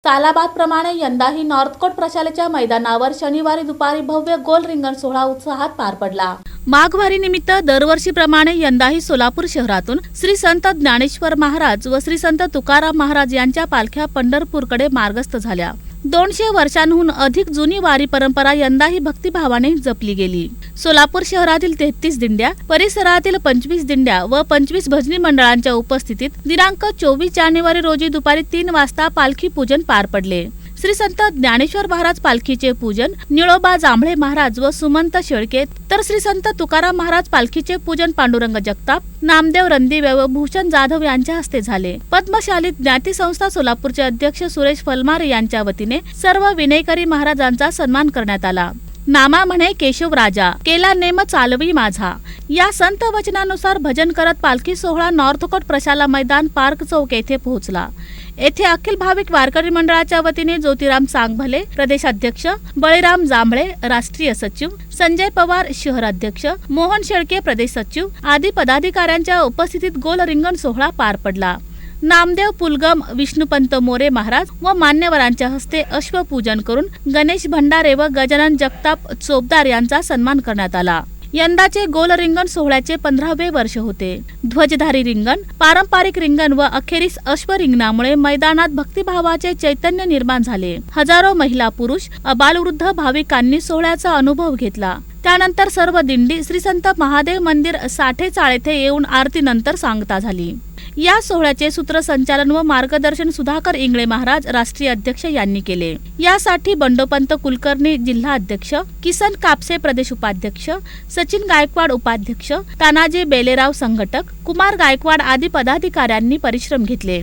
सालाबादप्रमाणे यंदाही नॉर्थकोट प्रशालेच्या मैदानावर शनिवारी दुपारी भव्य गोल रिंगण सोहळा उत्साहात पार पडला। माघवारी निमित्त दरवर्षीप्रमाणे यंदाही सोलापूर शहरातून श्री संत ज्ञानेश्वर महाराज व श्री संत तुकाराम महाराज यांच्या पालख्या पंढरपूरकडे मार्गस्थ झाल्या। 200 वर्षांहून अधिक जुनी वारी परंपरा यंदाही भक्तिभावाने जपली गेली। सोलापूर शहरातील 33 दिंड्या, परिसरातील 25 दिंड्या व 25 भजनी मंडळांच्या उपस्थितीत दिनांक 24 जानेवारी रोजी दुपारी 3 वाजता पालखी पूजन पार पडले। श्री संत ज्ञानेश्वर महाराज पालखीचे पूजन निळोबा जांभळे महाराज व सुमंत शेळके, तर श्री संत तुकाराम महाराज पालखीचे पूजन पांडुरंग जगताप, नामदेव रणदिवे व भूषण जाधव यांच्या हस्ते झाले। पद्मशाली ज्ञाती संस्था सोलापूरचे अध्यक्ष सुरेश फलमारे यांच्या वतीने सर्व विनेकरी महाराजांचा सन्मान करण्यात आला। नामा म्हणे केशव राजा, केला नेम चालवी माझा, या संत वचनानुसार भजन करत पालखी सोहळा नॉर्थकोट प्रशाला मैदान पार्क चौक येथे पोहोचला। येथे अखिल भाविक वारकरी मंडळाच्या वतीने ज्योतिराम सांगभले प्रदेशाध्यक्ष, बळीराम जांभळे राष्ट्रीय सचिव, संजय पवार शहर अध्यक्ष, मोहन शेळके प्रदेश सचिव आदी पदाधिकाऱ्यांच्या उपस्थितीत गोल रिंगण सोहळा पार पडला। नामदेव पुलगम, विष्णुपंत मोरे महाराज व मान्यवरांच्या हस्ते अश्वपूजन करून गणेश भंडारे व गजानन जगताप चोपदार यांचा सन्मान करण्यात आला। यंदाचे गोल रिंगण सोहळ्याचे 15वे वर्ष होते। ध्वजधारी रिंगण, पारंपरिक रिंगण व अखेरीस अश्व रिंगणामुळे मैदानात भक्तिभावाचे चैतन्य निर्माण झाले। हजारो महिला पुरुष, अबालवृद्ध भाविकांनी सोहळ्याचा अनुभव घेतला। त्यानंतर सर्व दिंडी श्री संत महादेव मंदिर साठे चाळ येथे येऊन आरतीनंतर सांगता झाली। या सोहळ्याचे सूत्रसंचालन व मार्गदर्शन सुधाकर इंगळे महाराज राष्ट्रीय अध्यक्ष यांनी केले। यासाठी बंडोपंत कुलकर्णी जिल्हा अध्यक्ष, किसन कापसे प्रदेश उपाध्यक्ष, सचिन गायकवाड उपाध्यक्ष, तानाजी बेलेराव संघटक, कुमार गायकवाड आदी पदाधिकाऱ्यांनी परिश्रम घेतले।